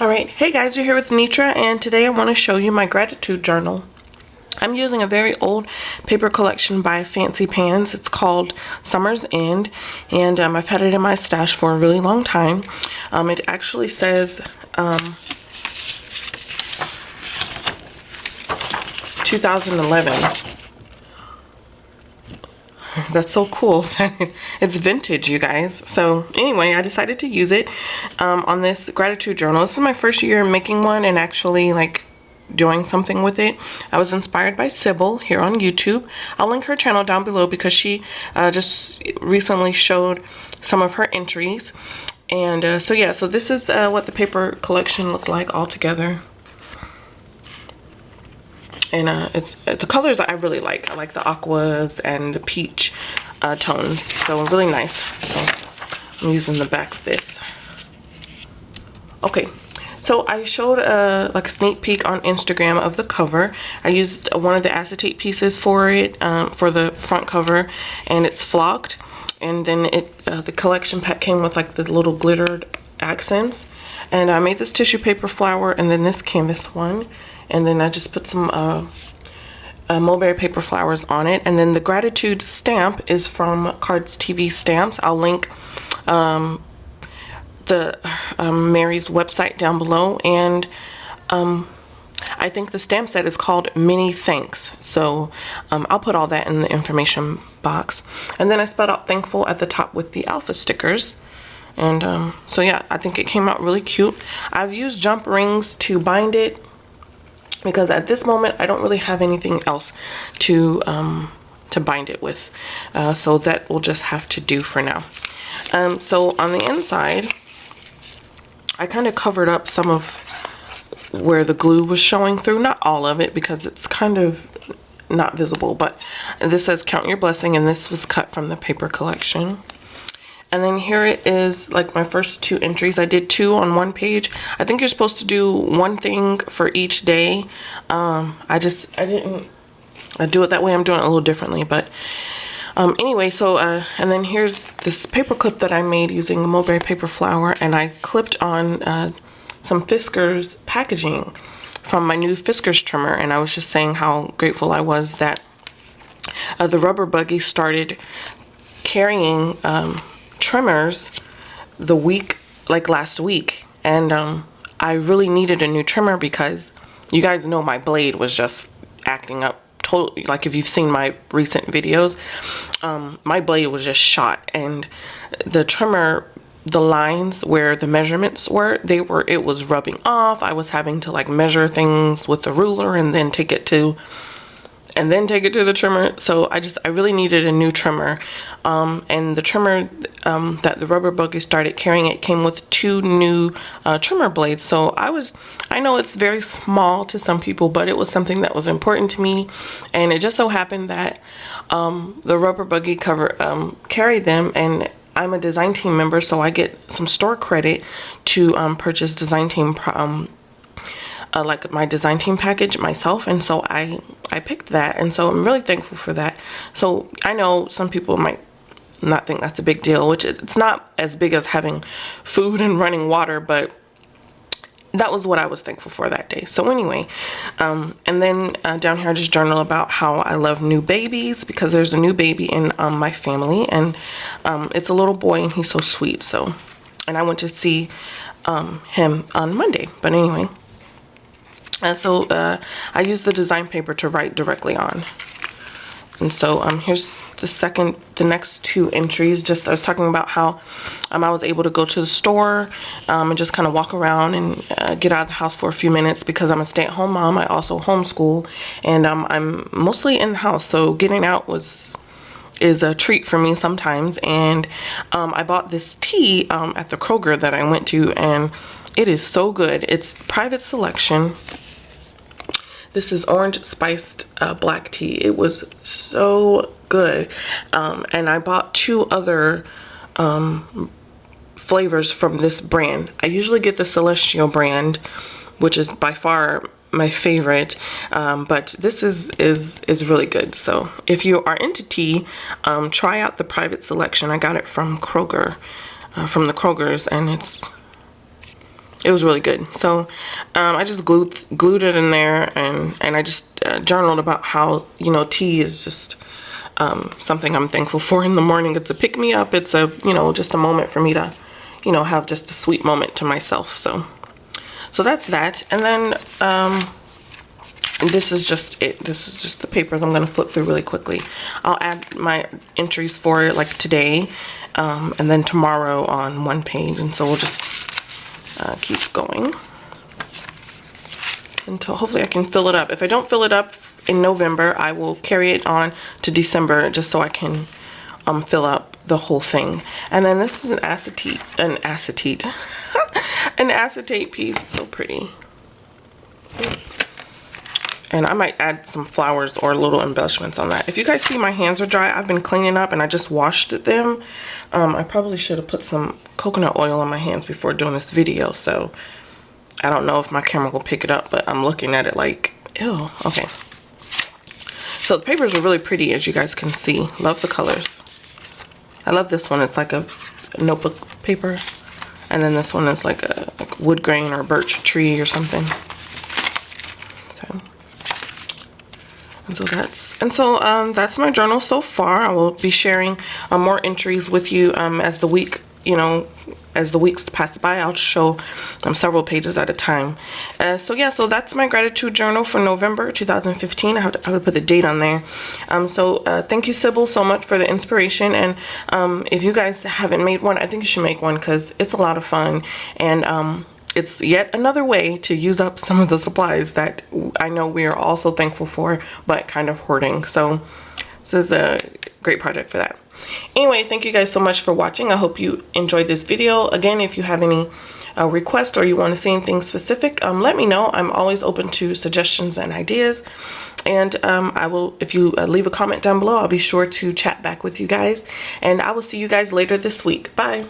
Alright, hey guys, you're here with Nitra, and today I want to show you my gratitude journal. I'm using a very old paper collection by Fancy Pans. It's called Summer's End, and I've had it in my stash for a really long time. It actually says 2011. That's so cool. It's vintage, you guys. So anyway, I decided to use it on this gratitude journal. This is my first year making one and actually doing something with it. I was inspired by Sybil here on YouTube. I'll link her channel down below because she just recently showed some of her entries. And so this is what the paper collection looked like all together. And it's the colors I really like. I like the aquas and the peach tones, so really nice. So I'm using the back of this. Okay, so I showed like a sneak peek on Instagram of the cover. I used one of the acetate pieces for it, for the front cover, and it's flocked. And then the collection pack came with like the little glittered accents. And I made this tissue paper flower and then this canvas one. And then I just put some mulberry paper flowers on it. And then the gratitude stamp is from Cards TV Stamps. I'll link the Mary's website down below. And I think the stamp set is called Many Thanks. So I'll put all that in the information box. And then I spelled out thankful at the top with the alpha stickers. And so yeah, I think it came out really cute. I've used jump rings to bind it because at this moment I don't really have anything else to bind it with. So that will just have to do for now. So on the inside, I kind of covered up some of where the glue was showing through. Not all of it because it's kind of not visible, but this says count your blessing, and this was cut from the paper collection. And then here it is, like my first two entries. I did two on one page. I think you're supposed to do one thing for each day. I didn't do it that way. I'm doing it a little differently, but anyway, so and then here's this paper clip that I made using mulberry paper flower, and I clipped on some Fiskars packaging from my new Fiskars trimmer, and I was just saying how grateful I was that the rubber buggy started carrying trimmers the week, like last week, and I really needed a new trimmer because you guys know my blade was just acting up totally. Like if you've seen my recent videos, my blade was just shot, and the trimmer, the lines where the measurements were, it was rubbing off. I was having to like measure things with the ruler and then take it to the trimmer. So I really needed a new trimmer. And the trimmer that the rubber buggy started carrying, it came with two new trimmer blades. So I know it's very small to some people, but it was something that was important to me. And it just so happened that the rubber buggy carried them, and I'm a design team member, so I get some store credit to purchase design team like my design team package myself, and so I picked that, and so I'm really thankful for that. So I know some people might not think that's a big deal, which it's not as big as having food and running water, but that was what I was thankful for that day. So anyway, and then down here I just journal about how I love new babies, because there's a new baby in my family, and it's a little boy, and he's so sweet. So, and I went to see him on Monday, but anyway. And so I used the design paper to write directly on. And so here's the next two entries. Just I was talking about how I was able to go to the store and just kind of walk around and get out of the house for a few minutes, because I'm a stay-at-home mom. I also homeschool, and I'm mostly in the house, so getting out is a treat for me sometimes. And I bought this tea at the Kroger that I went to, and it is so good. It's private selection. This is orange spiced black tea. It was so good. And I bought two other flavors from this brand. I usually get the Celestial brand, which is by far my favorite, but this is really good. So if you are into tea, try out the private selection. I got it from Kroger, from the Krogers, and It was really good. So I just glued it in there, and I just journaled about how, you know, tea is just something I'm thankful for in the morning. It's a pick me up. It's a, you know, just a moment for me to, you know, have just a sweet moment to myself. So that's that. And then this is just it. This is just the papers I'm going to flip through really quickly. I'll add my entries for like today and then tomorrow on one page. And so we'll just keep going until hopefully I can fill it up. If I don't fill it up in November, I will carry it on to December just so I can fill up the whole thing. And then this is an acetate an acetate piece. It's so pretty. And I might add some flowers or little embellishments on that. If you guys see my hands are dry, I've been cleaning up and I just washed them. I probably should have put some coconut oil on my hands before doing this video. So I don't know if my camera will pick it up, but I'm looking at it like, ew, okay. So the papers are really pretty, as you guys can see. Love the colors. I love this one. It's like a notebook paper. And then this one is like a wood grain or birch tree or something. That's my journal so far. I will be sharing more entries with you as the week, you know, as the weeks pass by. I'll show several pages at a time. So that's my gratitude journal for November 2015. I would put the date on there. Thank you, Sybil, so much for the inspiration. And if you guys haven't made one, I think you should make one because it's a lot of fun. And it's yet another way to use up some of the supplies that I know we are also thankful for, but kind of hoarding. So this is a great project for that. Anyway, thank you guys so much for watching. I hope you enjoyed this video. Again, if you have any requests or you want to see anything specific, let me know. I'm always open to suggestions and ideas. And I will, if you leave a comment down below, I'll be sure to chat back with you guys. And I will see you guys later this week. Bye.